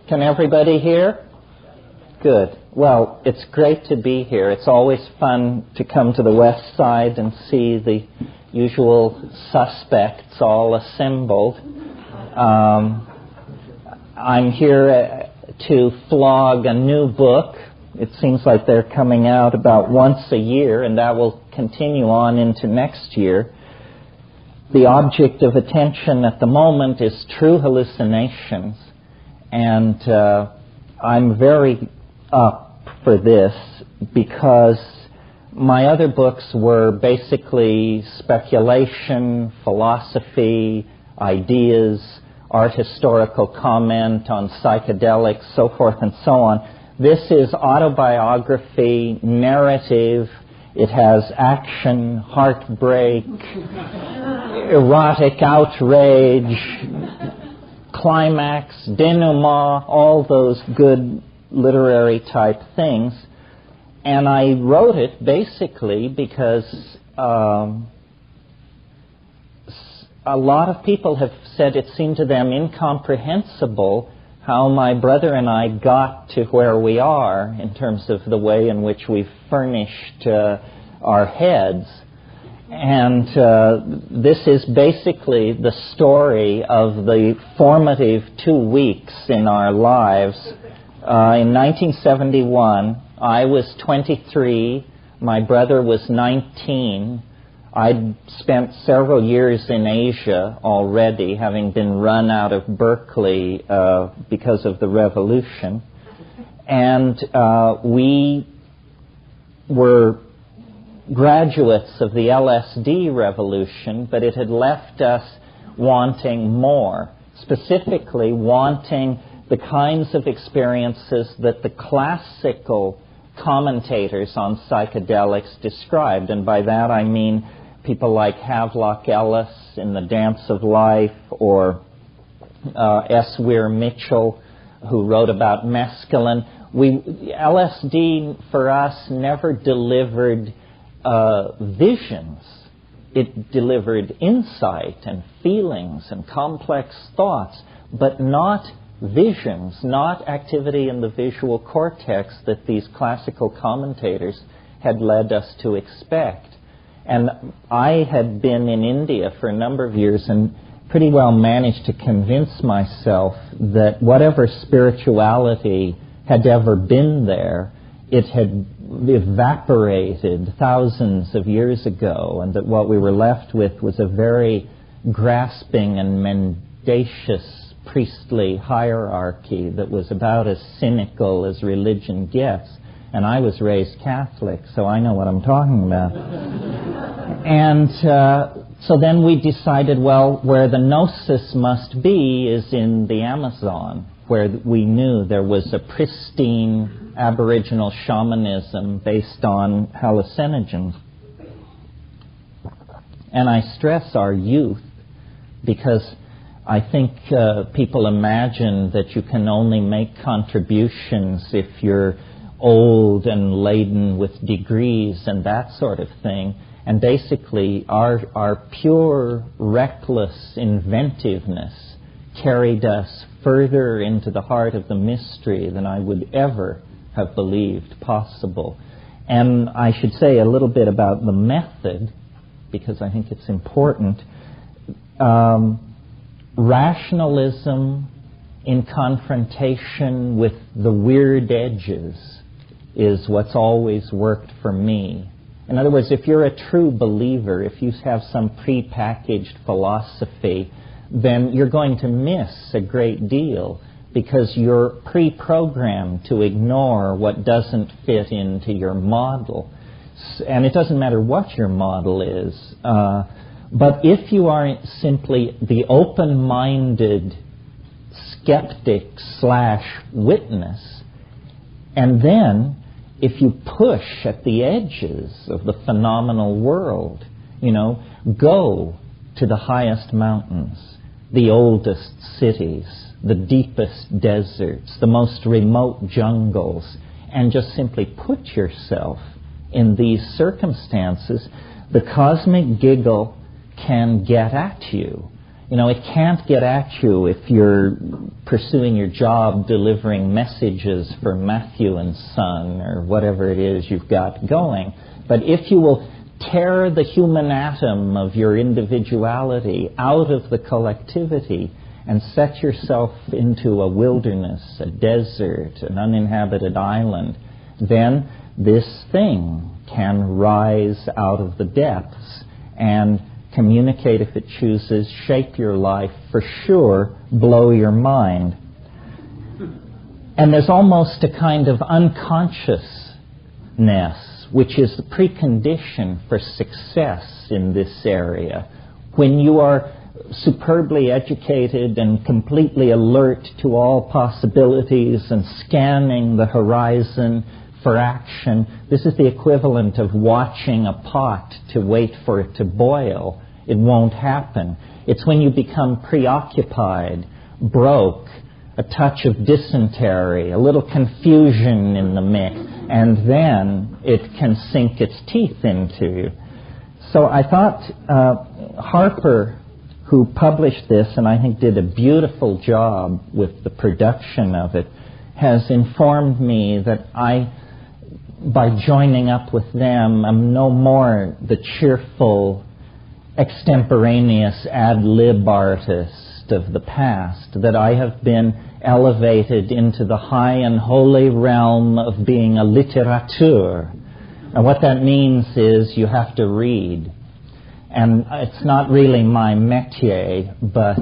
Can everybody hear? Good. Well, it's great to be here. It's always fun to come to the west side and see the usual suspects all assembled. I'm here to flog a new book. It seems like they're coming out about once a year, and that will continue on into next year. The object of attention at the moment is true hallucinations, and I'm very up for this because my other books were basically speculation, philosophy, ideas, art historical comment on psychedelics, so forth and so on. This is autobiography, narrative. It has action, heartbreak, erotic outrage, climax, denouement, all those good literary type things. And I wrote it basically because a lot of people have said it seemed to them incomprehensible how my brother and I got to where we are in terms of the way in which we've furnished our heads. And this is basically the story of the formative 2 weeks in our lives. In 1971, I was 23, my brother was 19. I'd spent several years in Asia already, having been run out of Berkeley because of the revolution. And we were graduates of the LSD revolution, but it had left us wanting more, specifically wanting the kinds of experiences that the classical commentators on psychedelics described. And by that I mean people like Havelock Ellis in The Dance of Life, or S. Weir Mitchell, who wrote about mescaline. LSD for us never delivered visions. It delivered insight and feelings and complex thoughts, but not visions, not activity in the visual cortex that these classical commentators had led us to expect. And I had been in India for a number of years and pretty well managed to convince myself that whatever spirituality had ever been there, it had evaporated thousands of years ago, and that what we were left with was a very grasping and mendacious priestly hierarchy that was about as cynical as religion gets. And I was raised Catholic, so I know what I'm talking about. And so then we decided, well, where the gnosis must be is in the Amazon, where we knew there was a pristine Aboriginal shamanism based on hallucinogens. And I stress our youth because I think people imagine that you can only make contributions if you're old and laden with degrees and that sort of thing. And basically our pure, reckless inventiveness carried us further into the heart of the mystery than I would ever have believed possible. And I should say a little bit about the method, because I think it's important. Rationalism in confrontation with the weird edges is what's always worked for me. In other words, if you're a true believer, if you have some pre-packaged philosophy, then you're going to miss a great deal because you're pre-programmed to ignore what doesn't fit into your model. And it doesn't matter what your model is. But if you are simply the open-minded skeptic/witness, and then if you push at the edges of the phenomenal world, go to the highest mountains, the oldest cities, the deepest deserts, the most remote jungles, and just simply put yourself in these circumstances, the cosmic giggle can get at you. It can't get at you if you're pursuing your job delivering messages for Matthew and Son or whatever it is you've got going. But if you will tear the human atom of your individuality out of the collectivity and set yourself into a wilderness, a desert, an uninhabited island, then this thing can rise out of the depths and communicate if it chooses, shape your life, for sure, blow your mind. And there's almost a kind of unconsciousness, which is the precondition for success in this area. When you are superbly educated and completely alert to all possibilities and scanning the horizon for action, this is the equivalent of watching a pot to wait for it to boil. It won't happen. It's when you become preoccupied, broke, a touch of dysentery, a little confusion in the mix, and then it can sink its teeth into you. So I thought Harper, who published this, and I think did a beautiful job with the production of it, has informed me that by joining up with them, I'm no more the cheerful, extemporaneous ad lib artist of the past, that I have been elevated into the high and holy realm of being a littérateur. And what that means is you have to read. And it's not really my métier, but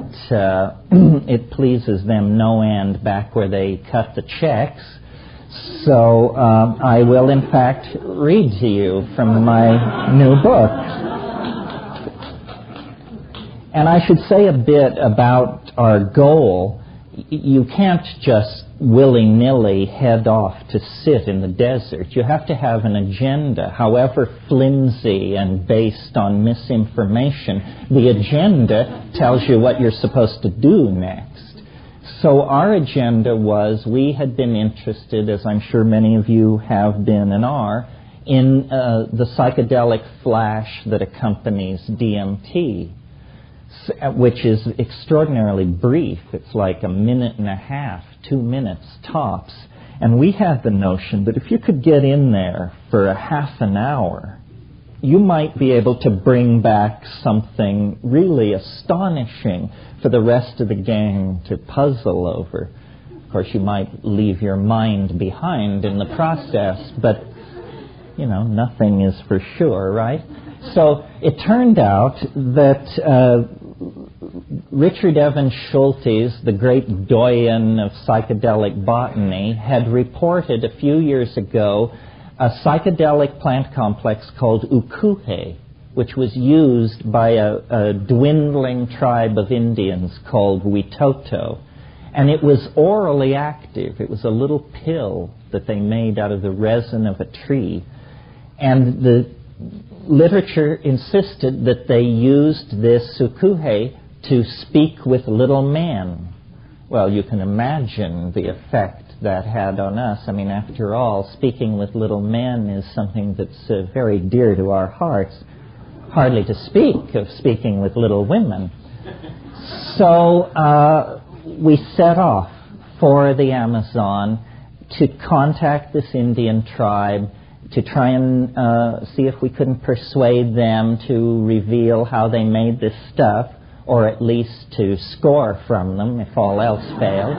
it pleases them no end back where they cut the checks. So I will, in fact, read to you from my new book. And I should say a bit about our goal. You can't just willy-nilly head off to sit in the desert. You have to have an agenda, however flimsy and based on misinformation. The agenda tells you what you're supposed to do next. So our agenda was, we had been interested, as I'm sure many of you have been and are, in the psychedelic flash that accompanies DMT, which is extraordinarily brief. It's like a minute and a half, 2 minutes tops. And we had the notion that if you could get in there for a half an hour, you might be able to bring back something really astonishing for the rest of the gang to puzzle over. Of course, you might leave your mind behind in the process, but, nothing is for sure, right? So it turned out that Richard Evans Schultes, the great doyen of psychedelic botany, had reported a few years ago a psychedelic plant complex called ukuhe, which was used by a dwindling tribe of Indians called Witoto. And it was orally active. It was a little pill that they made out of the resin of a tree. And the literature insisted that they used this ukuhe to speak with little men. Well, you can imagine the effect that had on us. I mean, after all, speaking with little men is something that's very dear to our hearts. Hardly to speak of speaking with little women. So we set off for the Amazon to contact this Indian tribe, to try and see if we couldn't persuade them to reveal how they made this stuff, or at least to score from them if all else failed.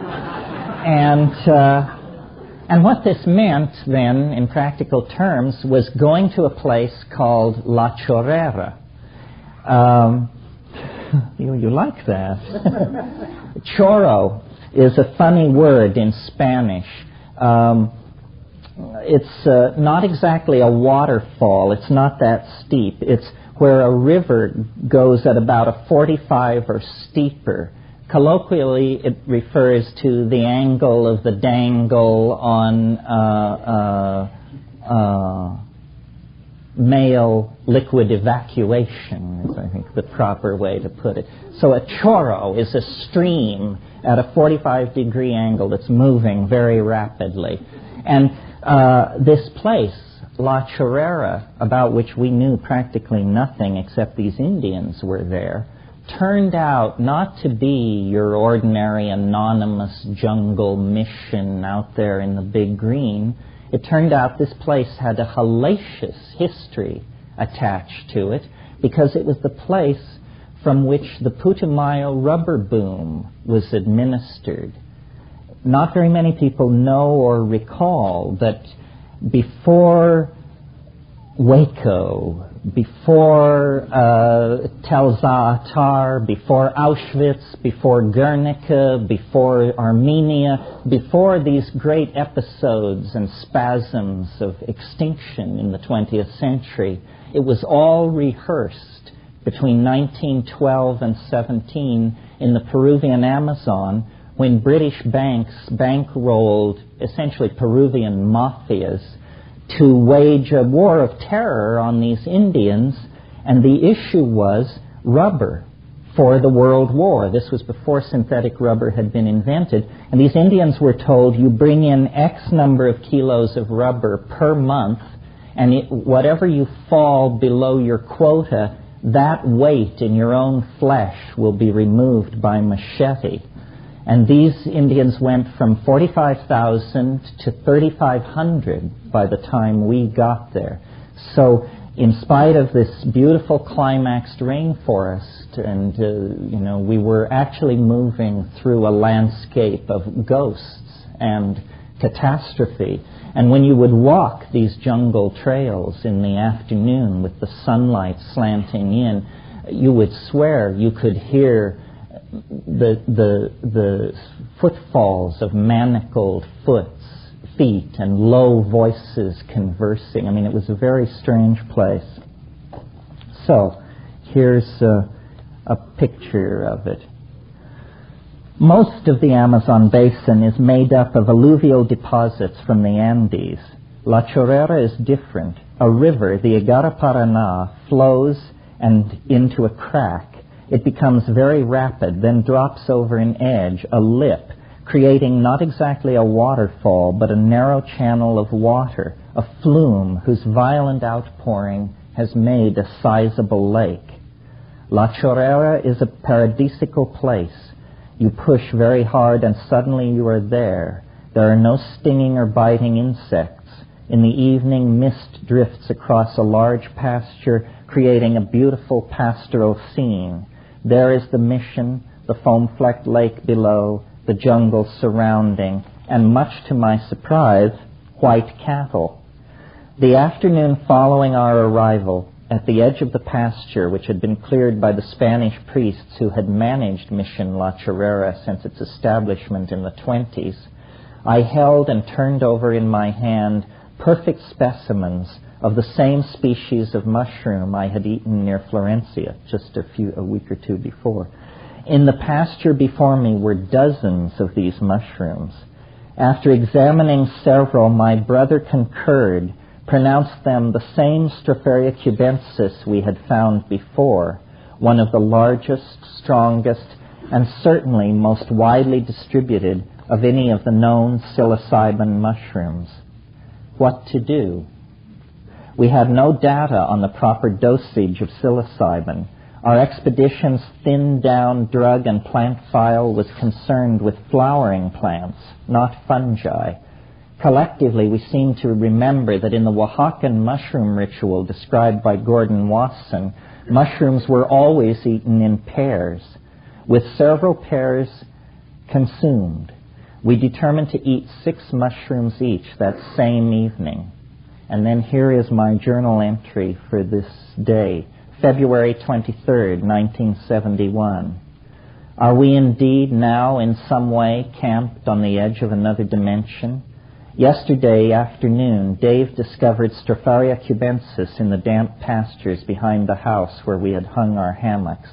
And what this meant then, in practical terms, was going to a place called La Chorrera. You like that. Chorro is a funny word in Spanish. It's not exactly a waterfall. It's not that steep. It's where a river goes at about a 45 or steeper. Colloquially, it refers to the angle of the dangle on male liquid evacuation, is I think the proper way to put it. So a chorro is a stream at a 45-degree angle that's moving very rapidly. And this place, La Chorrera, about which we knew practically nothing except these Indians were there, turned out not to be your ordinary anonymous jungle mission out there in the big green. It turned out this place had a hellacious history attached to it, because it was the place from which the Putumayo rubber boom was administered. Not very many people know or recall that before Waco, before Tel Zaatar, before Auschwitz, before Guernica, before Armenia, before these great episodes and spasms of extinction in the 20th century, it was all rehearsed between 1912 and 17 in the Peruvian Amazon, when British banks bankrolled essentially Peruvian mafias to wage a war of terror on these Indians, and the issue was rubber for the World War. This was before synthetic rubber had been invented, and these Indians were told, you bring in X number of kilos of rubber per month, and whatever you fall below your quota, that weight in your own flesh will be removed by machete. And these Indians went from 45,000 to 3,500 by the time we got there. So in spite of this beautiful climaxed rainforest, and we were actually moving through a landscape of ghosts and catastrophe. And when you would walk these jungle trails in the afternoon with the sunlight slanting in, you would swear you could hear the footfalls of manacled feet and low voices conversing. I mean, it was a very strange place. So, here's a picture of it. Most of the Amazon basin is made up of alluvial deposits from the Andes. La Chorrera is different. A river, the Igara-Paraná, flows and into a crack. It becomes very rapid, then drops over an edge, a lip, creating not exactly a waterfall, but a narrow channel of water, a flume whose violent outpouring has made a sizable lake. La Chorrera is a paradisical place. You push very hard and suddenly you are there. There are no stinging or biting insects. In the evening, mist drifts across a large pasture, creating a beautiful pastoral scene. There is the mission, the foam-flecked lake below, the jungle surrounding, and much to my surprise, white cattle. The afternoon following our arrival, at the edge of the pasture, which had been cleared by the Spanish priests who had managed Mission La Chorrera since its establishment in the 20s, I held and turned over in my hand perfect specimens of the same species of mushroom I had eaten near Florencia just a week or two before. In the pasture before me were dozens of these mushrooms. After examining several, my brother concurred, pronounced them the same Stropharia cubensis we had found before, one of the largest, strongest, and certainly most widely distributed of any of the known psilocybin mushrooms. What to do? We had no data on the proper dosage of psilocybin. Our expedition's thinned-down drug and plant file was concerned with flowering plants, not fungi. Collectively, we seem to remember that in the Oaxacan mushroom ritual described by Gordon Wasson, mushrooms were always eaten in pairs, with several pairs consumed. We determined to eat 6 mushrooms each that same evening. And then here is my journal entry for this day, February 23rd, 1971. Are we indeed now in some way camped on the edge of another dimension? Yesterday afternoon, Dave discovered Stropharia cubensis in the damp pastures behind the house where we had hung our hammocks.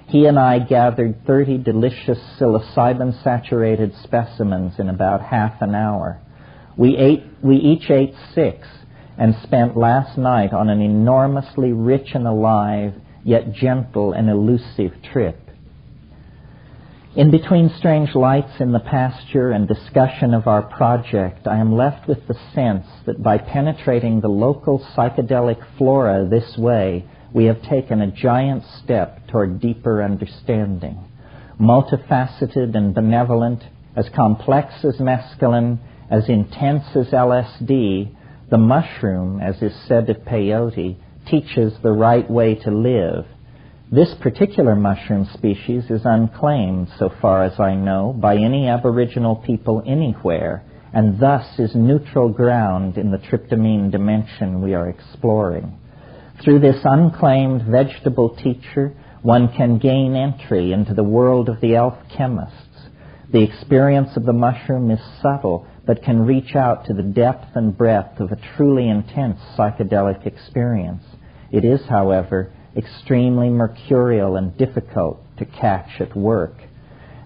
He and I gathered 30 delicious psilocybin-saturated specimens in about half an hour. We each ate 6 and spent last night on an enormously rich and alive, yet gentle and elusive trip. In between strange lights in the pasture and discussion of our project, I am left with the sense that by penetrating the local psychedelic flora this way, we have taken a giant step toward deeper understanding. Multifaceted and benevolent, as complex as mescaline, as intense as LSD, the mushroom, as is said of peyote, teaches the right way to live. This particular mushroom species is unclaimed, so far as I know, by any Aboriginal people anywhere, and thus is neutral ground in the tryptamine dimension we are exploring. Through this unclaimed vegetable teacher, one can gain entry into the world of the elf chemists. The experience of the mushroom is subtle, but can reach out to the depth and breadth of a truly intense psychedelic experience. It is, however, extremely mercurial and difficult to catch at work.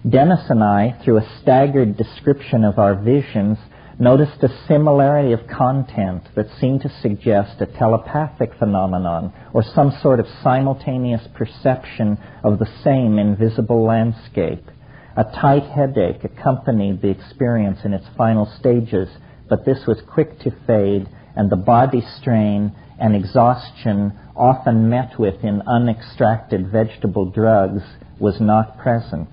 Dennis and I, through a staggered description of our visions, noticed a similarity of content that seemed to suggest a telepathic phenomenon or some sort of simultaneous perception of the same invisible landscape. A tight headache accompanied the experience in its final stages, but this was quick to fade, and the body strain and exhaustion often met with in unextracted vegetable drugs was not present.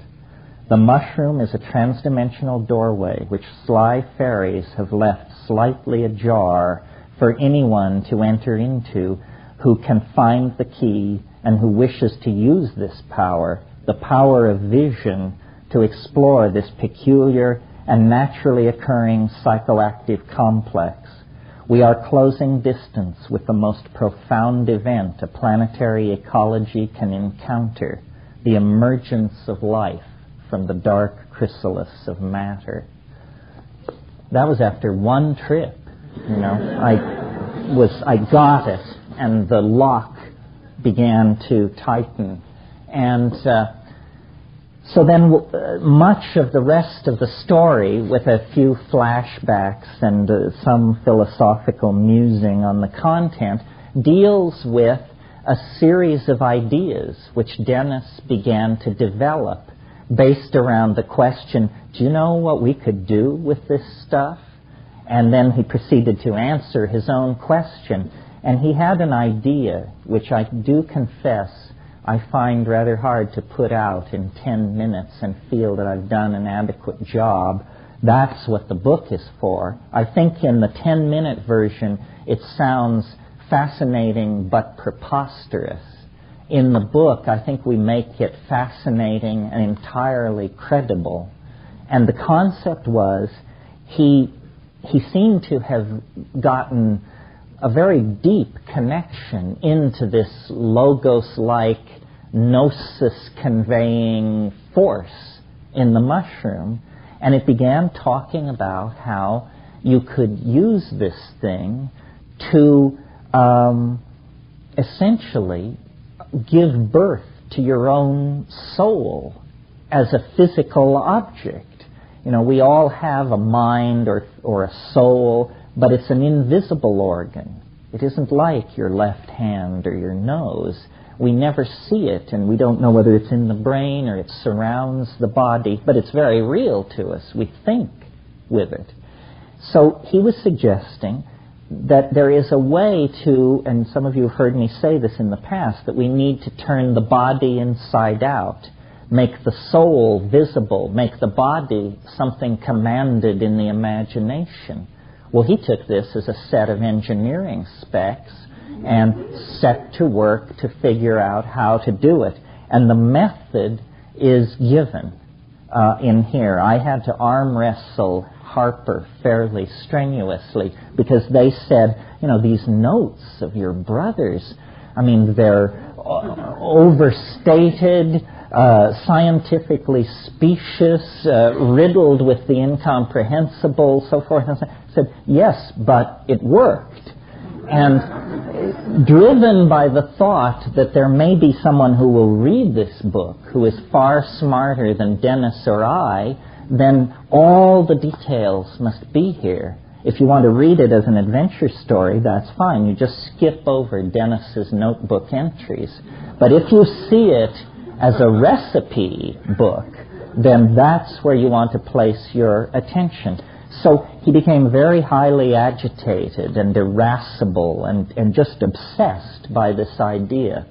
The mushroom is a transdimensional doorway which sly fairies have left slightly ajar for anyone to enter into who can find the key and who wishes to use this power, the power of vision, to explore this peculiar and naturally occurring psychoactive complex. We are closing distance with the most profound event a planetary ecology can encounter, the emergence of life from the dark chrysalis of matter. That was after one trip. I got it, and the lock began to tighten. And so then much of the rest of the story, with a few flashbacks and some philosophical musing on the content, deals with a series of ideas which Dennis began to develop based around the question, do you know what we could do with this stuff? And then he proceeded to answer his own question. And he had an idea, which I do confess I find rather hard to put out in 10 minutes and feel that I've done an adequate job. That's what the book is for. I think in the 10-minute version it sounds fascinating but preposterous. In the book, I think we make it fascinating and entirely credible. And the concept was he seemed to have gotten a very deep connection into this logos-like, gnosis-conveying force in the mushroom, and it began talking about how you could use this thing to essentially give birth to your own soul as a physical object. We all have a mind or a soul, but it's an invisible organ. It isn't like your left hand or your nose. We never see it, and we don't know whether it's in the brain or it surrounds the body, but it's very real to us. We think with it. So he was suggesting that there is a way to, and some of you have heard me say this in the past, that we need to turn the body inside out, make the soul visible, make the body something commanded in the imagination. Well, he took this as a set of engineering specs and set to work to figure out how to do it. And the method is given in here. I had to arm wrestle Harper fairly strenuously because they said, these notes of your brothers, they're overstated, scientifically specious, riddled with the incomprehensible, so forth. And I said, yes, but it worked. And driven by the thought that there may be someone who will read this book who is far smarter than Dennis or I, then all the details must be here. If you want to read it as an adventure story, that's fine. You just skip over Dennis's notebook entries. But if you see it as a recipe book, then that's where you want to place your attention. So he became very highly agitated and irascible and just obsessed by this idea.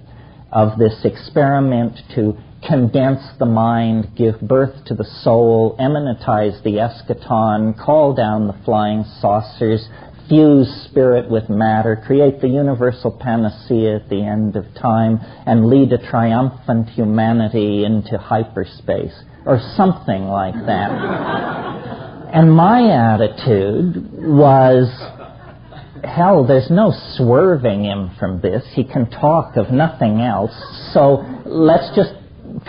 of this experiment to condense the mind, give birth to the soul, eminentize the eschaton, call down the flying saucers, fuse spirit with matter, create the universal panacea at the end of time, and lead a triumphant humanity into hyperspace, or something like that. And my attitude was, hell, there's no swerving him from this. He can talk of nothing else. So let's just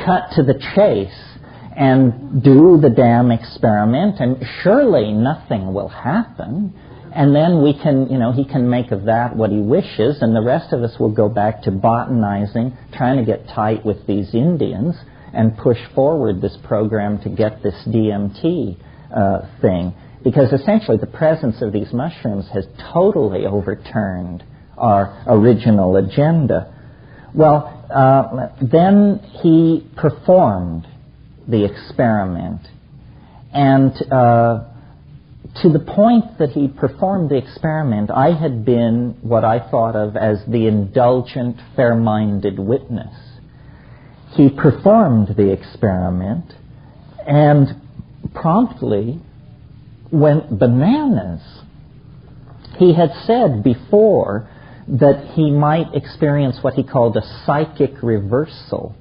cut to the chase and do the damn experiment, and surely nothing will happen. And then we can, he can make of that what he wishes, and the rest of us will go back to botanizing, trying to get tight with these Indians and push forward this program to get this DMT thing. Because essentially the presence of these mushrooms has totally overturned our original agenda. Well, then he performed the experiment. And to the point that he performed the experiment, I had been what I thought of as the indulgent, fair-minded witness. He performed the experiment and promptly went bananas. He had said before that he might experience what he called a psychic reversal.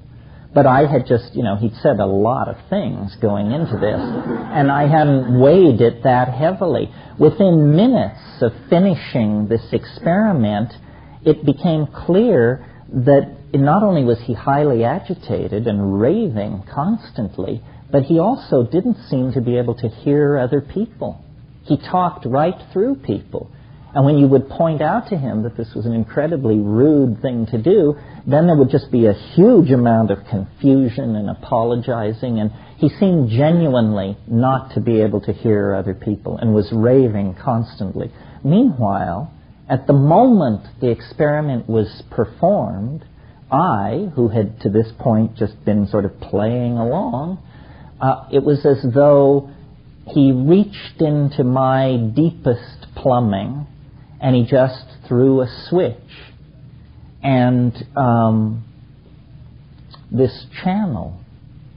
But I had just, he'd said a lot of things going into this, and I hadn't weighed it that heavily. Within minutes of finishing this experiment, it became clear that not only was he highly agitated and raving constantly, but he also didn't seem to be able to hear other people. He talked right through people. And when you would point out to him that this was an incredibly rude thing to do, then there would just be a huge amount of confusion and apologizing, and he seemed genuinely not to be able to hear other people and was raving constantly. Meanwhile, at the moment the experiment was performed, I, who had to this point just been sort of playing along, it was as though he reached into my deepest plumbing and he just threw a switch. And this channel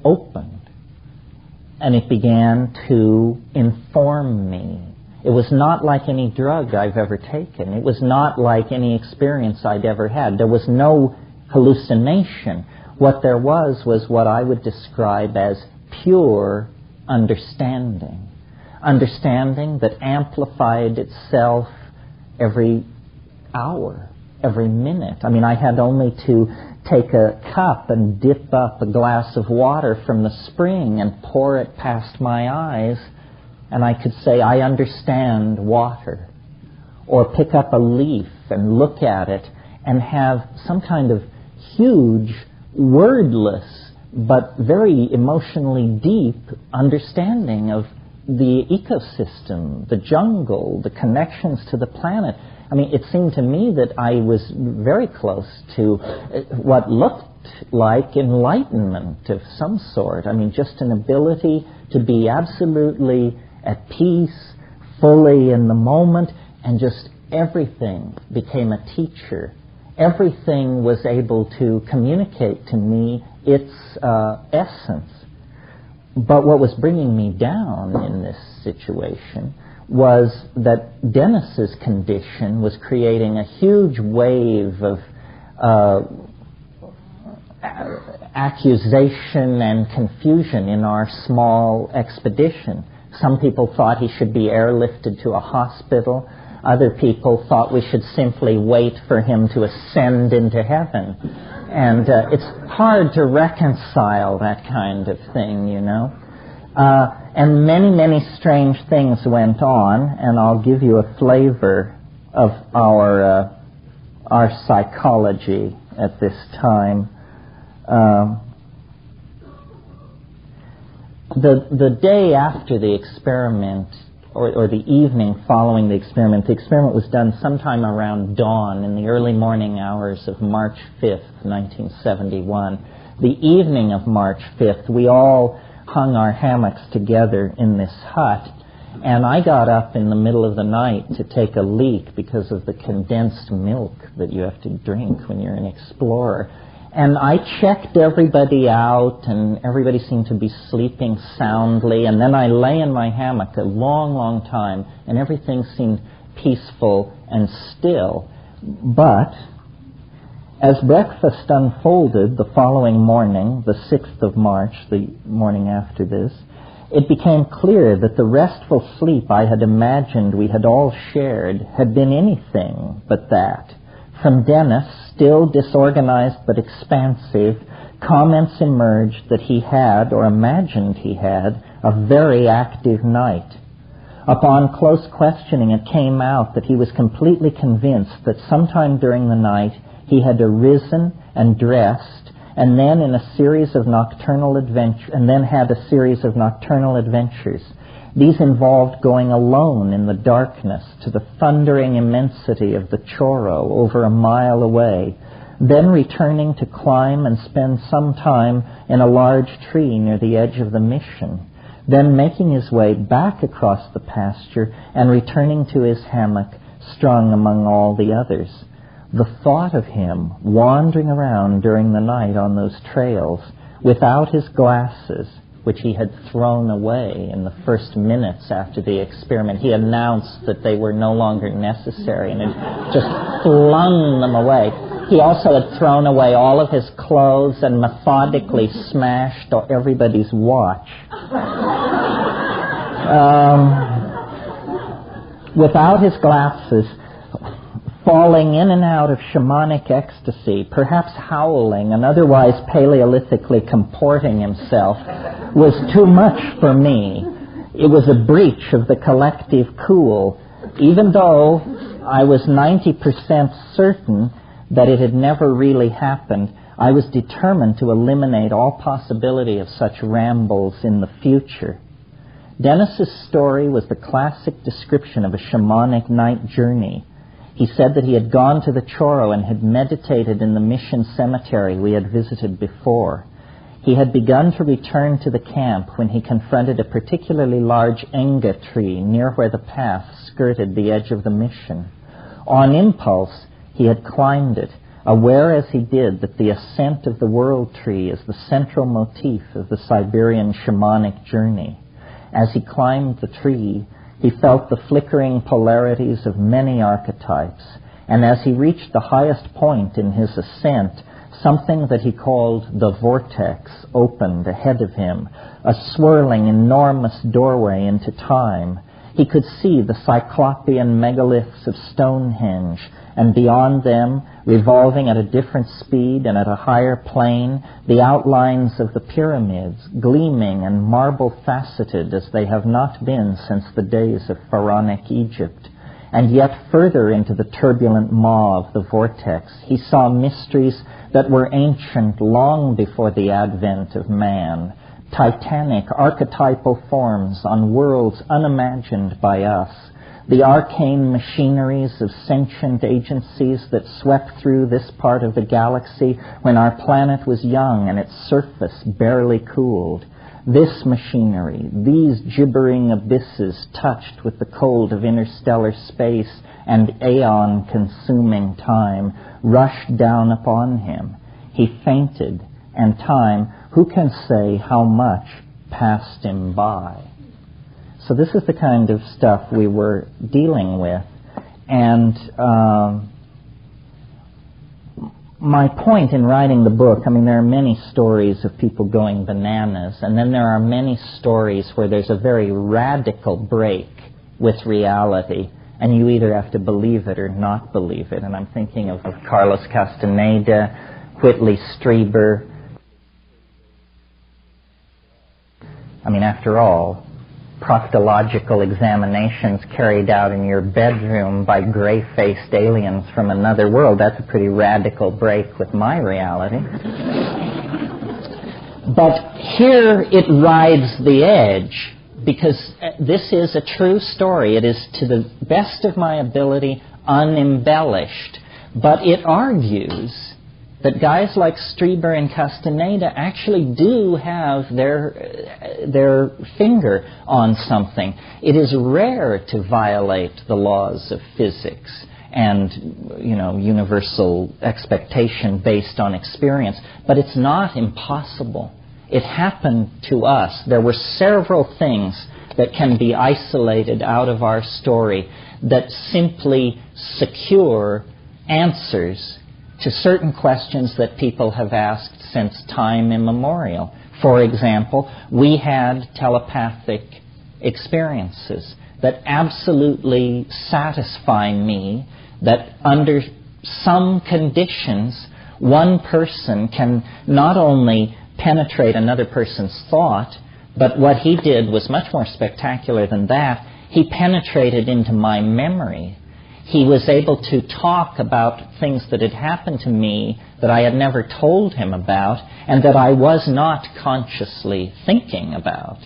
opened and it began to inform me. It was not like any drug I've ever taken. It was not like any experience I'd ever had. There was no hallucination. What there was what I would describe as pure understanding. Understanding that amplified itself every hour, every minute. I mean, I had only to take a cup and dip up a glass of water from the spring and pour it past my eyes, and I could say, I understand water. Or pick up a leaf and look at it and have some kind of huge, wordless, but very emotionally deep understanding of the ecosystem, the jungle, the connections to the planet. I mean, it seemed to me that I was very close to what looked like enlightenment of some sort. I mean, just an ability to be absolutely at peace, fully in the moment, and just everything became a teacher. Everything was able to communicate to me its essence. But what was bringing me down in this situation was that Dennis's condition was creating a huge wave of accusation and confusion in our small expedition. Some people thought he should be airlifted to a hospital. Other people thought we should simply wait for him to ascend into heaven. And it's hard to reconcile that kind of thing, And many, many strange things went on, and I'll give you a flavor of our psychology at this time. The day after the experiment, or the evening following the experiment was done sometime around dawn in the early morning hours of March 5th, 1971. The evening of March 5th, we all hung our hammocks together in this hut, and I got up in the middle of the night to take a leak because of the condensed milk that you have to drink when you're an explorer. And I checked everybody out, and everybody seemed to be sleeping soundly. And then I lay in my hammock a long, long time, and everything seemed peaceful and still. But as breakfast unfolded the following morning, the 6th of March, the morning after this, it became clear that the restful sleep I had imagined we had all shared had been anything but that. From Dennis, still disorganized but expansive, comments emerged that he had, or imagined he had, a very active night. Upon close questioning, it came out that he was completely convinced that sometime during the night he had arisen and dressed, and then had a series of nocturnal adventures. These involved going alone in the darkness to the thundering immensity of the Chorro over a mile away, then returning to climb and spend some time in a large tree near the edge of the mission, then making his way back across the pasture and returning to his hammock strung among all the others. The thought of him wandering around during the night on those trails without his glasses, which he had thrown away in the first minutes after the experiment. He announced that they were no longer necessary and had just flung them away. He also had thrown away all of his clothes and methodically smashed everybody's watch. Without his glasses, falling in and out of shamanic ecstasy, perhaps howling and otherwise paleolithically comporting himself, was too much for me. It was a breach of the collective cool, even though I was 90% certain that it had never really happened. I was determined to eliminate all possibility of such rambles in the future. Dennis's story was the classic description of a shamanic night journey. He said that he had gone to the Chorro and had meditated in the mission cemetery we had visited before. He had begun to return to the camp when he confronted a particularly large enga tree near where the path skirted the edge of the mission. On impulse, he had climbed it, aware as he did that the ascent of the world tree is the central motif of the Siberian shamanic journey. As he climbed the tree, he felt the flickering polarities of many archetypes, and as he reached the highest point in his ascent, something that he called the vortex opened ahead of him, a swirling, enormous doorway into time. He could see the cyclopean megaliths of Stonehenge, and beyond them, revolving at a different speed and at a higher plane, the outlines of the pyramids, gleaming and marble-faceted as they have not been since the days of pharaonic Egypt. And yet further into the turbulent maw of the vortex, he saw mysteries that were ancient long before the advent of man, titanic archetypal forms on worlds unimagined by us, the arcane machineries of sentient agencies that swept through this part of the galaxy when our planet was young and its surface barely cooled. This machinery, these gibbering abysses touched with the cold of interstellar space and aeon-consuming time, rushed down upon him. He fainted, and time, who can say how much, passed him by. So this is the kind of stuff we were dealing with. And my point in writing the book, there are many stories of people going bananas, and then there are many stories where there's a very radical break with reality, and you either have to believe it or not believe it. And I'm thinking of Carlos Castaneda, Whitley Strieber. After all, proctological examinations carried out in your bedroom by gray-faced aliens from another world, that's a pretty radical break with my reality. But here it rides the edge, because this is a true story. It is, to the best of my ability, unembellished. But it argues that guys like Strieber and Castaneda actually do have their finger on something. It is rare to violate the laws of physics, and universal expectation based on experience. But it's not impossible. It happened to us. There were several things that can be isolated out of our story that simply secure answers to certain questions that people have asked since time immemorial. For example, we had telepathic experiences that absolutely satisfy me that under some conditions, one person can not only penetrate another person's thought, but what he did was much more spectacular than that. He penetrated into my memory. He was able to talk about things that had happened to me that I had never told him about and that I was not consciously thinking about.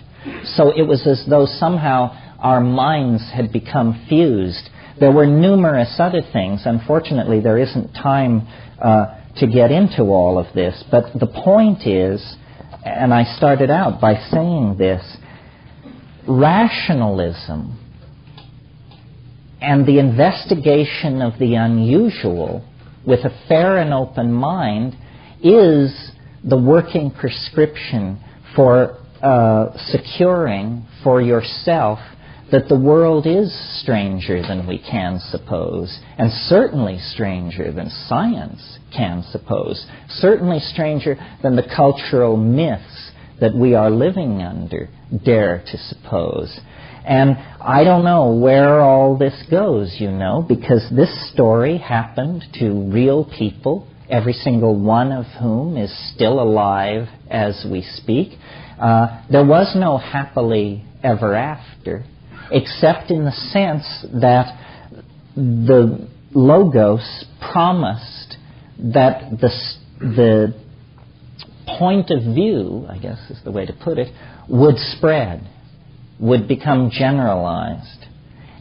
So it was as though somehow our minds had become fused. There were numerous other things. Unfortunately, there isn't time to get into all of this. But the point is, and I started out by saying this, rationalism and the investigation of the unusual with a fair and open mind is the working prescription for securing for yourself that the world is stranger than we can suppose, and certainly stranger than science can suppose, certainly stranger than the cultural myths that we are living under dare to suppose. And I don't know where all this goes, because this story happened to real people, every single one of whom is still alive as we speak. There was no happily ever after, except in the sense that the Logos promised that the point of view, I guess is the way to put it, would spread, would become generalized.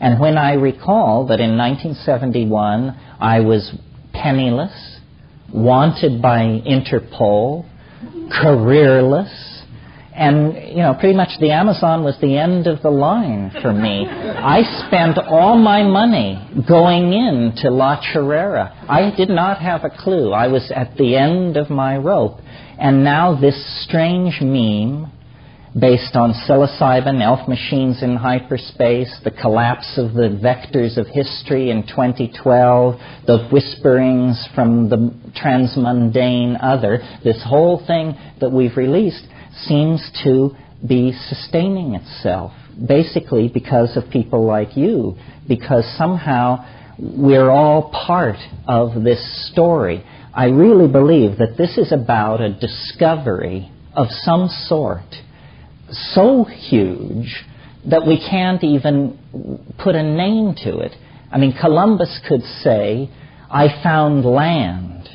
And when I recall that in 1971 I was penniless, wanted by Interpol, careerless, and, pretty much the Amazon was the end of the line for me. I spent all my money going into La Chorrera. I did not have a clue. I was at the end of my rope. And now this strange meme based on psilocybin, elf machines in hyperspace, the collapse of the vectors of history in 2012, the whisperings from the transmundane other, this whole thing that we've released seems to be sustaining itself, basically because of people like you, because somehow we're all part of this story. I really believe that this is about a discovery of some sort so huge that we can't even put a name to it. I mean, Columbus could say, I found land.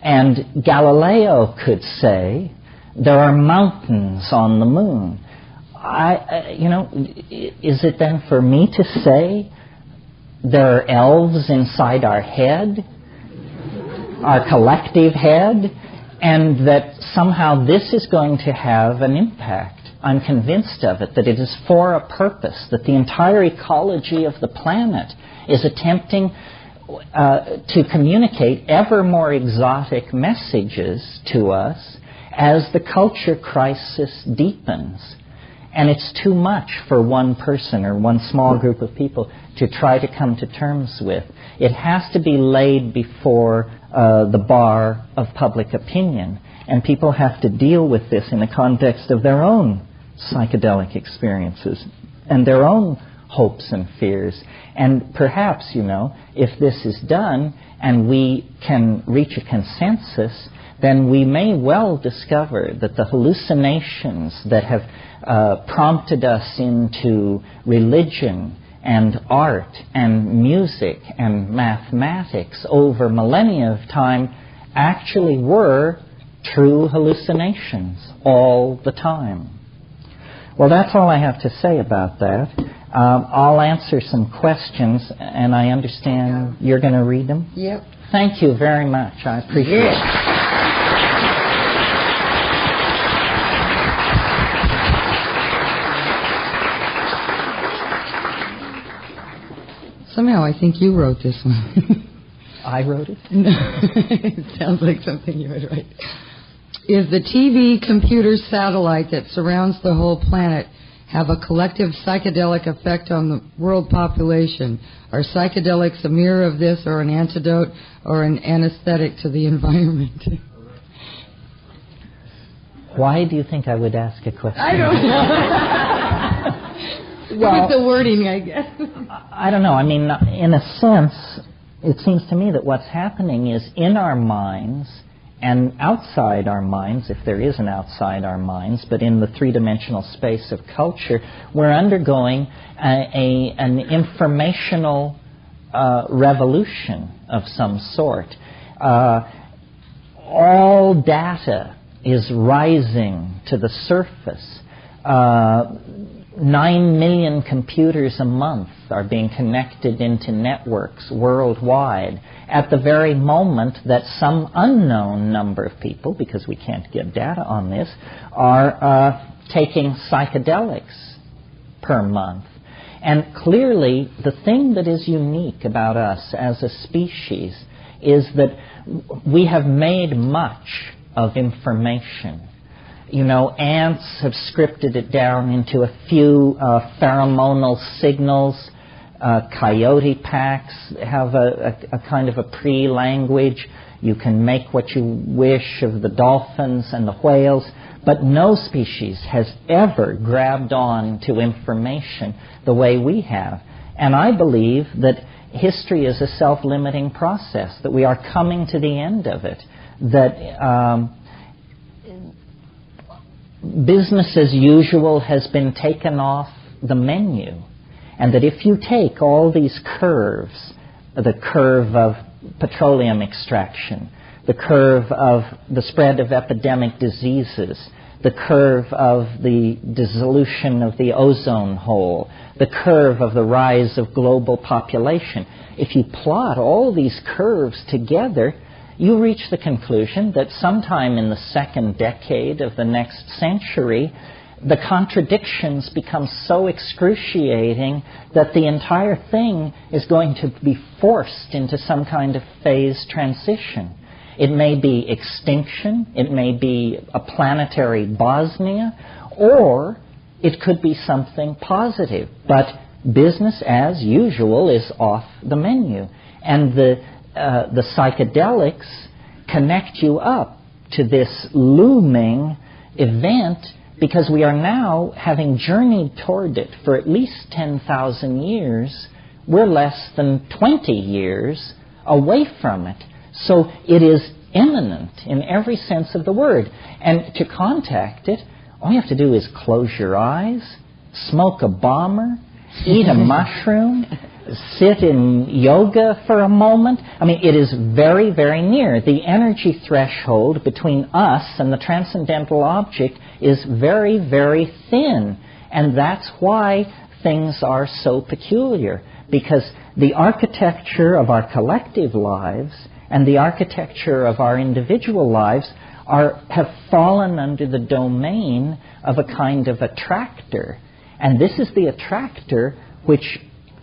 And Galileo could say, there are mountains on the moon. Is it then for me to say there are elves inside our head, our collective head, and that somehow this is going to have an impact? I'm convinced of it, that it is for a purpose, that the entire ecology of the planet is attempting to communicate ever more exotic messages to us as the culture crisis deepens. And it's too much for one person or one small group of people to try to come to terms with. It has to be laid before the bar of public opinion, and people have to deal with this in the context of their own psychedelic experiences and their own hopes and fears. And perhaps, if this is done and we can reach a consensus, then we may well discover that the hallucinations that have prompted us into religion and art and music and mathematics over millennia of time actually were true hallucinations all the time. Well, that's all I have to say about that. I'll answer some questions, and I understand you're going to read them? Yep. Thank you very much. I appreciate it. Somehow I think you wrote this one. I wrote it? No, it sounds like something you would write. Is the TV computer satellite that surrounds the whole planet have a collective psychedelic effect on the world population? Are psychedelics a mirror of this, or an antidote, or an anesthetic to the environment? Why do you think I would ask a question? I don't know. Well, with the wording, I guess. I don't know. I mean, in a sense, it seems to me that what's happening is in our minds and outside our minds, if there is an outside our minds, but in the three-dimensional space of culture, we're undergoing an informational revolution of some sort. All data is rising to the surface. 9 million computers a month are being connected into networks worldwide at the very moment that some unknown number of people, because we can't get data on this, are taking psychedelics per month. And clearly, the thing that is unique about us as a species is that we have made much of information. You know, ants have scripted it down into a few pheromonal signals. Coyote packs have a kind of a pre-language. You can make what you wish of the dolphins and the whales, but no species has ever grabbed on to information the way we have. And I believe that history is a self-limiting process, that we are coming to the end of it, that business as usual has been taken off the menu, and that if you take all these curves, the curve of petroleum extraction, the curve of the spread of epidemic diseases, the curve of the dissolution of the ozone hole, the curve of the rise of global population, if you plot all these curves together, you reach the conclusion that sometime in the second decade of the next century, the contradictions become so excruciating that the entire thing is going to be forced into some kind of phase transition. It may be extinction, it may be a planetary Bosnia, or it could be something positive. But business as usual is off the menu. And the psychedelics connect you up to this looming event, because we are now, having journeyed toward it for at least 10,000 years, we're less than 20 years away from it. So it is imminent in every sense of the word. And to contact it, all you have to do is close your eyes, smoke a bomber, eat a mushroom, sit in yoga for a moment. I mean, it is very, very near. The energy threshold between us and the transcendental object is very, very thin. And that's why things are so peculiar, because the architecture of our collective lives and the architecture of our individual lives have fallen under the domain of a kind of attractor. And this is the attractor which,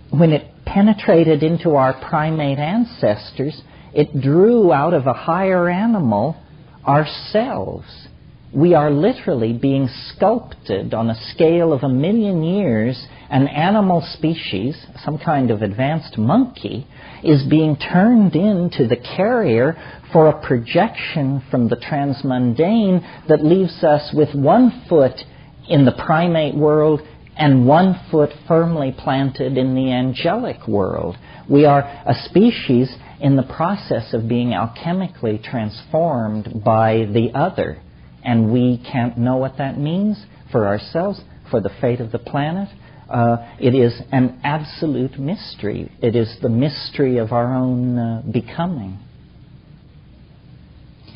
when it penetrated into our primate ancestors, it drew out of a higher animal ourselves. We are literally being sculpted on a scale of 1 million years. An animal species, some kind of advanced monkey, is being turned into the carrier for a projection from the transmundane that leaves us with 1 foot in the primate world and 1 foot firmly planted in the angelic world. We are a species in the process of being alchemically transformed by the other. And we can't know what that means for ourselves, for the fate of the planet. It is an absolute mystery. It is the mystery of our own becoming.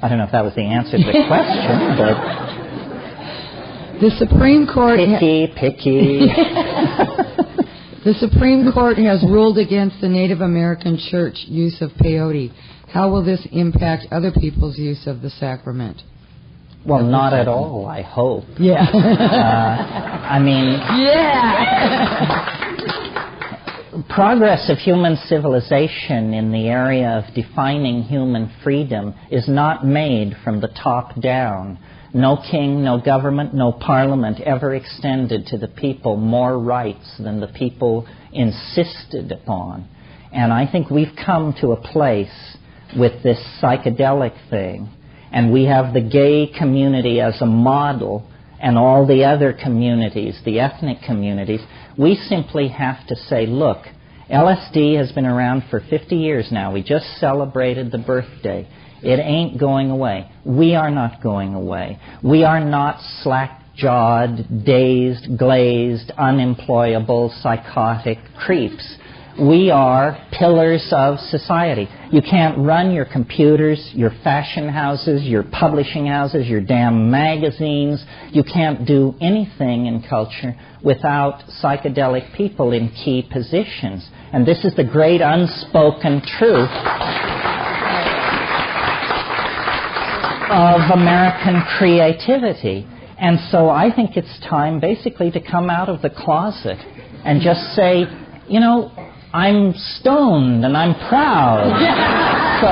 I don't know if that was the answer to the question, but... The Supreme Court... Picky. The Supreme Court has ruled against the Native American Church use of peyote. How will this impact other people's use of the sacrament? Well, not at all, I hope. Yeah. I mean... Yeah! progress of human civilization in the area of defining human freedom is not made from the top down. No king, no government, no parliament ever extended to the people more rights than the people insisted upon. And I think we've come to a place with this psychedelic thing, and we have the gay community as a model and all the other communities, the ethnic communities. We simply have to say, look, LSD has been around for 50 years now. We just celebrated the birthday. It ain't going away. We are not going away. We are not slack-jawed, dazed, glazed, unemployable, psychotic creeps. We are pillars of society. You can't run your computers, your fashion houses, your publishing houses, your damn magazines. You can't do anything in culture without psychedelic people in key positions. And this is the great unspoken truth of American creativity. And so I think it's time basically to come out of the closet and just say, you know, I'm stoned and I'm proud. So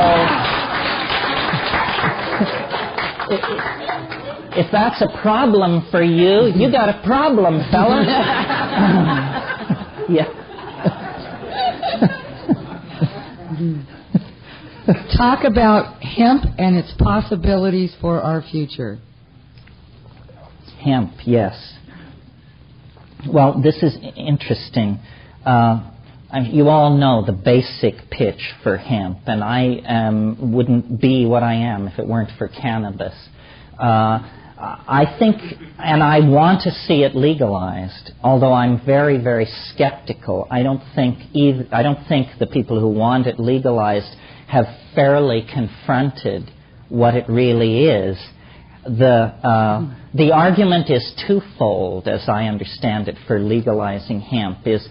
if that's a problem for you, you got a problem, fella. Yeah. Talk about hemp and its possibilities for our future. Hemp, yes. Well, this is interesting. You all know the basic pitch for hemp, and I wouldn't be what I am if it weren't for cannabis. I think, and I want to see it legalized, although I'm very, very skeptical. I don't think the people who want it legalized have fairly confronted what it really is. The argument is twofold, as I understand it, for legalizing hemp. Is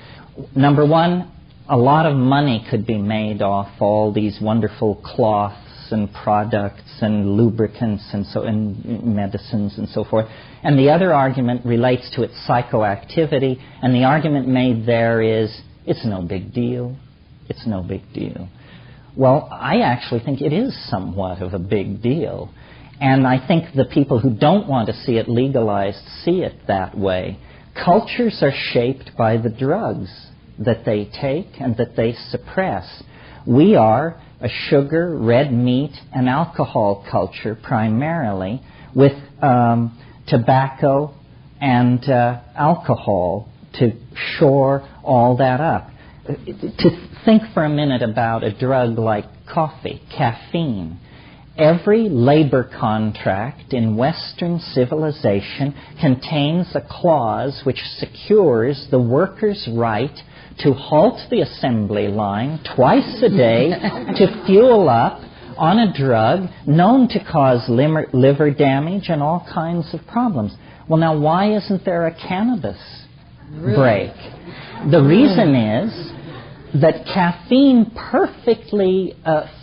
number one, a lot of money could be made off all these wonderful cloths and products and lubricants and medicines and so forth. And the other argument relates to its psychoactivity, and the argument made there is, it's no big deal. It's no big deal. Well, I actually think it is somewhat of a big deal. And I think the people who don't want to see it legalized see it that way. Cultures are shaped by the drugs that they take and that they suppress. We are a sugar, red meat, and alcohol culture primarily, with tobacco and alcohol to shore all that up. To think for a minute about a drug like coffee, caffeine. Every labor contract in Western civilization contains a clause which secures the worker's right to halt the assembly line twice a day to fuel up on a drug known to cause liver damage and all kinds of problems. Well, now, why isn't there a cannabis break? The reason is that caffeine perfectly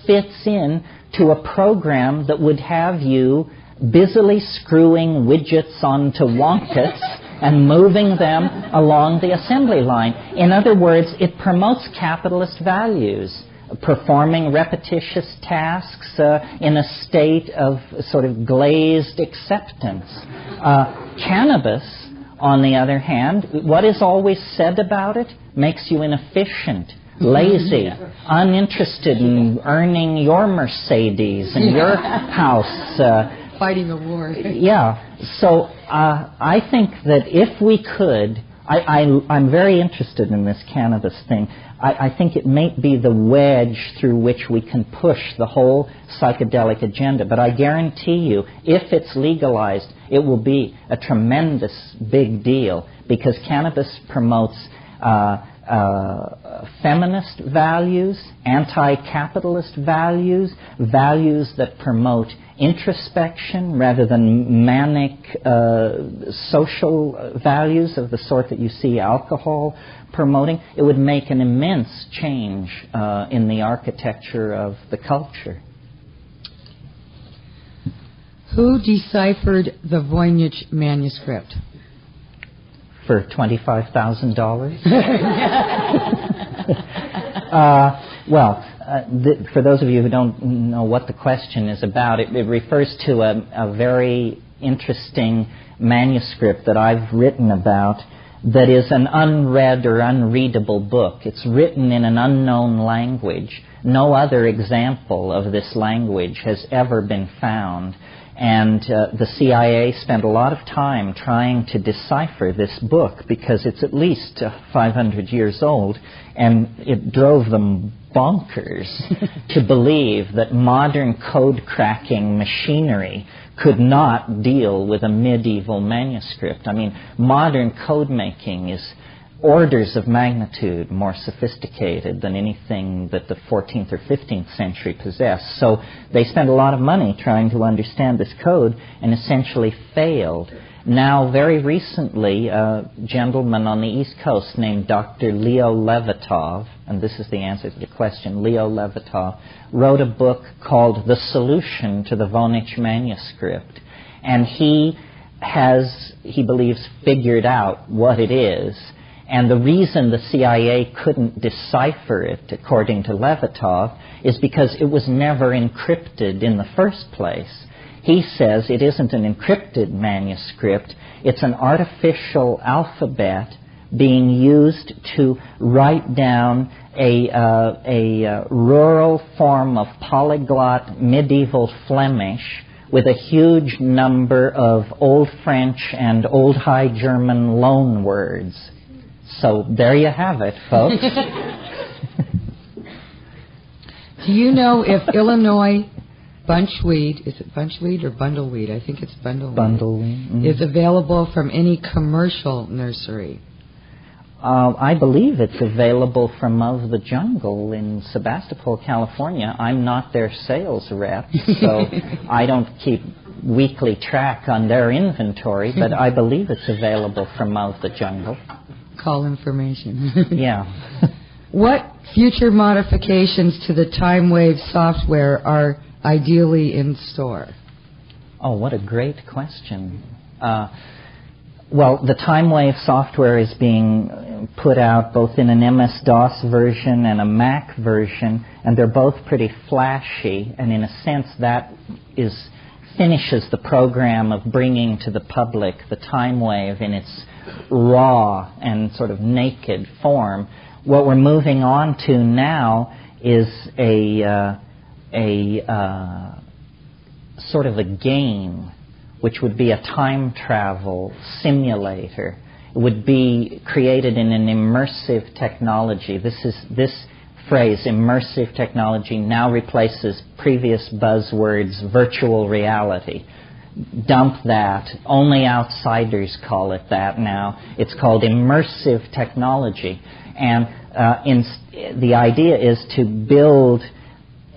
fits in to a program that would have you busily screwing widgets onto wonkets and moving them along the assembly line. In other words, it promotes capitalist values, performing repetitious tasks in a state of sort of glazed acceptance. Cannabis, on the other hand, what is always said about it makes you inefficient, lazy, uninterested in earning your Mercedes and your house. Fighting a war. Yeah. So I think that if we could, I'm very interested in this cannabis thing. I think it may be the wedge through which we can push the whole psychedelic agenda. But I guarantee you, if it's legalized, it will be a tremendous big deal, because cannabis promotes feminist values, anti-capitalist values, values that promote introspection rather than manic social values of the sort that you see alcohol promoting. It would make an immense change in the architecture of the culture. Who deciphered the Voynich manuscript? For $25,000? For those of you who don't know what the question is about, it refers to a very interesting manuscript that I've written about that is an unread or unreadable book. It's written in an unknown language. No other example of this language has ever been found. And the CIA spent a lot of time trying to decipher this book because it's at least 500 years old, and it drove them bonkers to believe that modern code-cracking machinery could not deal with a medieval manuscript. I mean, modern code-making is orders of magnitude more sophisticated than anything that the 14th or 15th century possessed. So they spent a lot of money trying to understand this code and essentially failed. Now, very recently, a gentleman on the East Coast named Dr. Leo Levatov, and this is the answer to the question, Leo Levatov, wrote a book called The Solution to the Voynich Manuscript. And he believes, figured out what it is. And the reason the CIA couldn't decipher it, according to Levatov, is because it was never encrypted in the first place. He says it isn't an encrypted manuscript, it's an artificial alphabet being used to write down a rural form of polyglot medieval Flemish with a huge number of Old French and Old High German loan words. So there you have it, folks. Do you know if Illinois bunchweed, is it bunchweed or bundleweed? I think it's bundleweed. Bundleweed. Mm-hmm. Is available from any commercial nursery? I believe it's available from Of the Jungle in Sebastopol, California. I'm not their sales rep, so I don't keep weekly track on their inventory, but I believe it's available from Of the Jungle. Call information. Yeah. What future modifications to the TimeWave software are ideally in store? Oh, what a great question. Well, the TimeWave software is being put out both in an MS-DOS version and a Mac version, and they're both pretty flashy, and in a sense that finishes the program of bringing to the public the TimeWave in its raw and sort of naked form. What we're moving on to now is a sort of a game, which would be a time travel simulator. It would be created in an immersive technology. This phrase, immersive technology, now replaces previous buzzwords, virtual reality. Dump that. Only outsiders call it that now. It's called immersive technology. And the idea is to build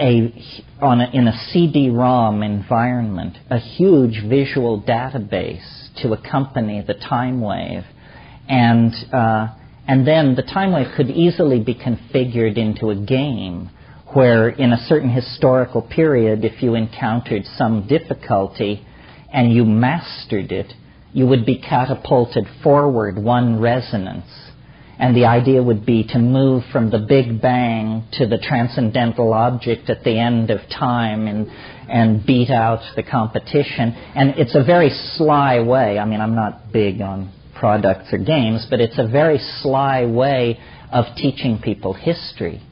in a CD-ROM environment, a huge visual database to accompany the TimeWave. And then the TimeWave could easily be configured into a game where in a certain historical period, if you encountered some difficulty and you mastered it, you would be catapulted forward one resonance. And the idea would be to move from the Big Bang to the transcendental object at the end of time and beat out the competition. And it's a very sly way. I mean, I'm not big on products or games, but it's a very sly way of teaching people history.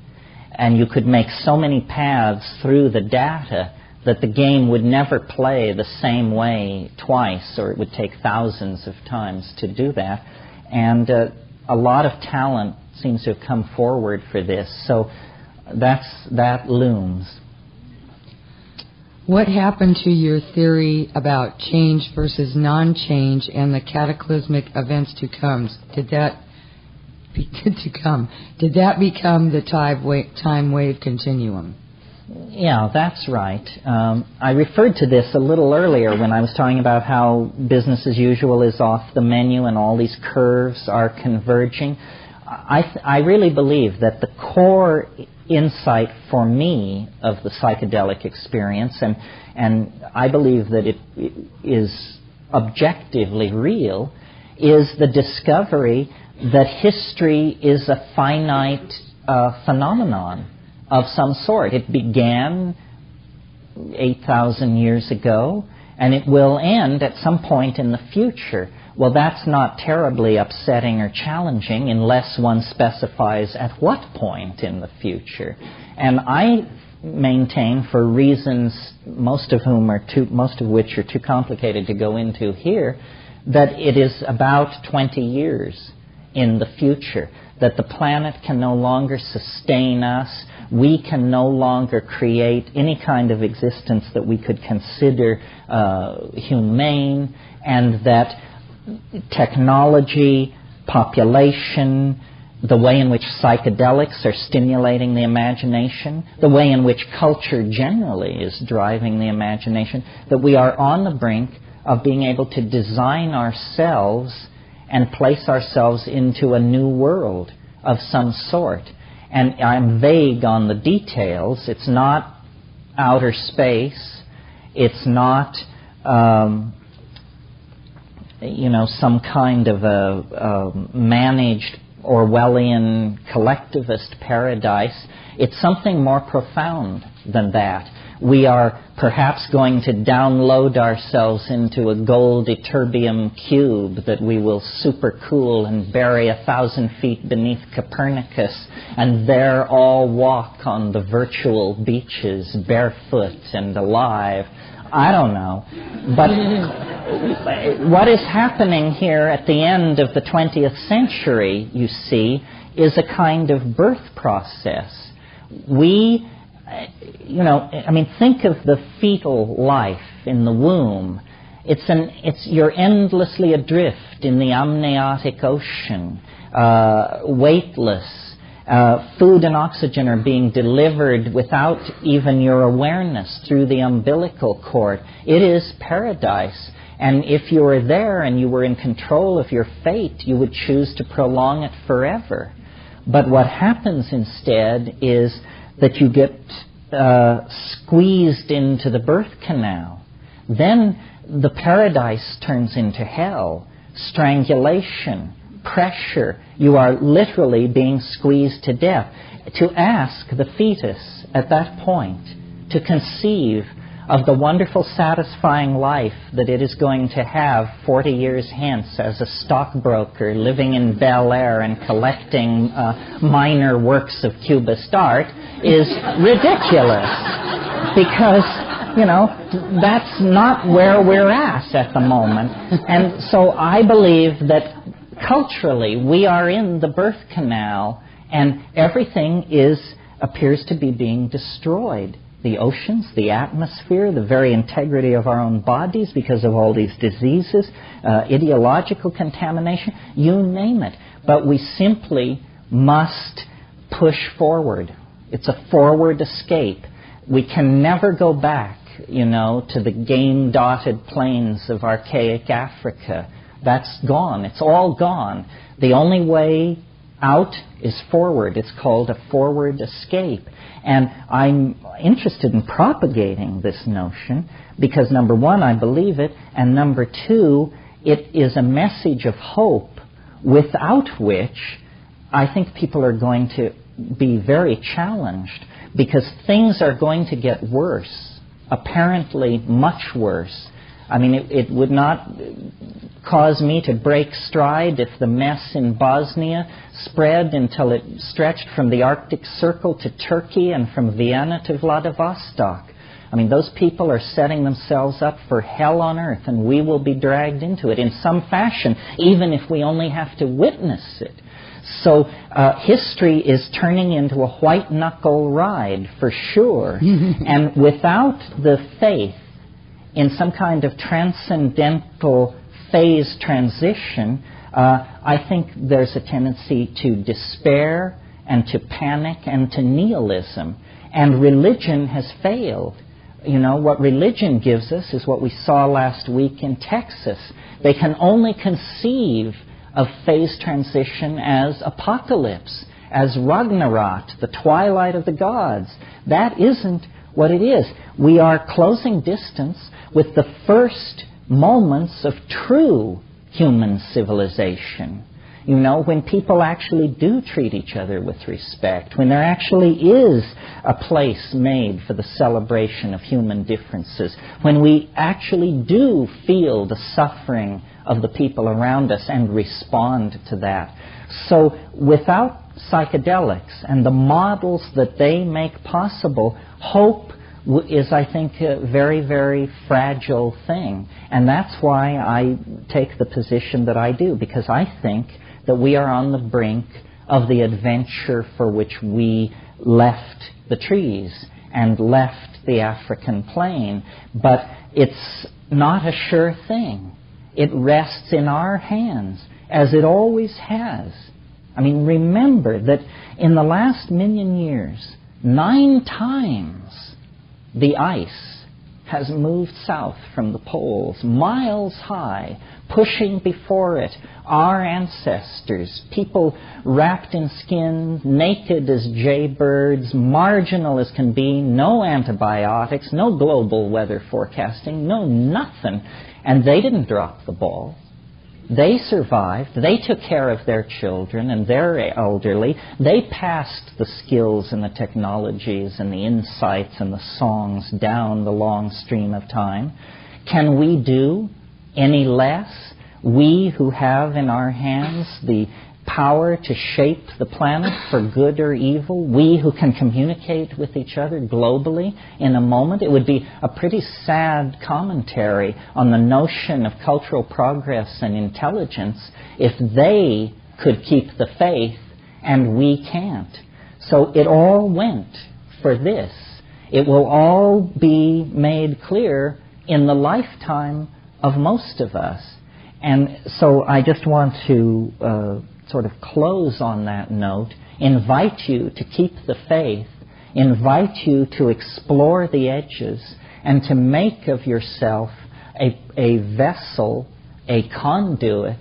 And you could make so many paths through the data that the game would never play the same way twice, or it would take thousands of times to do that. And a lot of talent seems to have come forward for this, so that looms. What happened to your theory about change versus non-change and the cataclysmic events to come? Did that become the time wave continuum? Yeah, that's right. I referred to this a little earlier when I was talking about how business as usual is off the menu and all these curves are converging. I really believe that the core insight for me of the psychedelic experience, and I believe that it is objectively real, is the discovery that history is a finite a phenomenon of some sort. It began 8,000 years ago, and it will end at some point in the future. Well, that's not terribly upsetting or challenging unless one specifies at what point in the future. And I maintain, for reasons most of which are too complicated to go into here, that it is about 20 years in the future, that the planet can no longer sustain us, we can no longer create any kind of existence that we could consider humane, and that technology, population, the way in which psychedelics are stimulating the imagination, the way in which culture generally is driving the imagination, that we are on the brink of being able to design ourselves and place ourselves into a new world of some sort. And I'm vague on the details. It's not outer space. It's not, some kind of a managed Orwellian collectivist paradise. It's something more profound than that. We are perhaps going to download ourselves into a gold ytterbium cube that we will supercool and bury 1,000 feet beneath Copernicus, and there all walk on the virtual beaches barefoot and alive. I don't know. But what is happening here at the end of the 20th century, you see, is a kind of birth process. We, think of the fetal life in the womb. You're endlessly adrift in the amniotic ocean, weightless. Food and oxygen are being delivered without even your awareness through the umbilical cord. It is paradise. And if you were there and you were in control of your fate, you would choose to prolong it forever. But what happens instead is that you get squeezed into the birth canal. Then the paradise turns into hell, strangulation, pressure. You are literally being squeezed to death. To ask the fetus at that point to conceive of the wonderful, satisfying life that it is going to have 40 years hence as a stockbroker living in Bel Air and collecting minor works of Cubist art is ridiculous, because that's not where we're at the moment. And so I believe that culturally we are in the birth canal, and everything appears to be being destroyed. The oceans, the atmosphere, the very integrity of our own bodies because of all these diseases, ideological contamination, you name it. But we simply must push forward. It's a forward escape. We can never go back, to the game-dotted plains of archaic Africa. That's gone. It's all gone. The only way out is forward. It's called a forward escape. And I'm interested in propagating this notion because, number one, I believe it, and number two, it is a message of hope without which I think people are going to be very challenged, because things are going to get worse, apparently much worse. I mean, it would not cause me to break stride if the mess in Bosnia spread until it stretched from the Arctic Circle to Turkey and from Vienna to Vladivostok. I mean, those people are setting themselves up for hell on earth, and we will be dragged into it in some fashion, even if we only have to witness it. So history is turning into a white-knuckle ride, for sure. And without the faith in some kind of transcendental phase transition, I think there's a tendency to despair and to panic and to nihilism. And religion has failed. What religion gives us is what we saw last week in Texas. They can only conceive of phase transition as apocalypse, as Ragnarok, the twilight of the gods. That isn't what it is. We are closing distance with the first moments of true human civilization. You know, when people actually do treat each other with respect, when there actually is a place made for the celebration of human differences, when we actually do feel the suffering of the people around us and respond to that. So without psychedelics and the models that they make possible, hope is, I think, a very, very fragile thing. And that's why I take the position that I do, because I think that we are on the brink of the adventure for which we left the trees and left the African plain. But it's not a sure thing. It rests in our hands, as it always has. I mean, remember that in the last 1,000,000 years, 9 times the ice has moved south from the poles, miles high, pushing before it our ancestors, people wrapped in skin, naked as jaybirds, marginal as can be, no antibiotics, no global weather forecasting, no nothing. And they didn't drop the ball. They survived. They took care of their children and their elderly. They passed the skills and the technologies and the insights and the songs down the long stream of time. Can we do any less? We who have in our hands the power to shape the planet for good or evil, we who can communicate with each other globally in a moment. It would be a pretty sad commentary on the notion of cultural progress and intelligence if they could keep the faith and we can't. So it all went for this. It will all be made clear in the lifetime of most of us. And so I just want to sort of close on that note, invite you to keep the faith, invite you to explore the edges, and to make of yourself a vessel, a conduit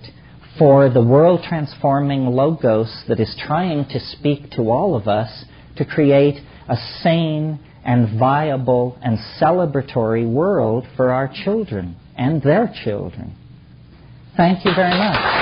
for the world-transforming logos that is trying to speak to all of us to create a sane and viable and celebratory world for our children and their children. Thank you very much.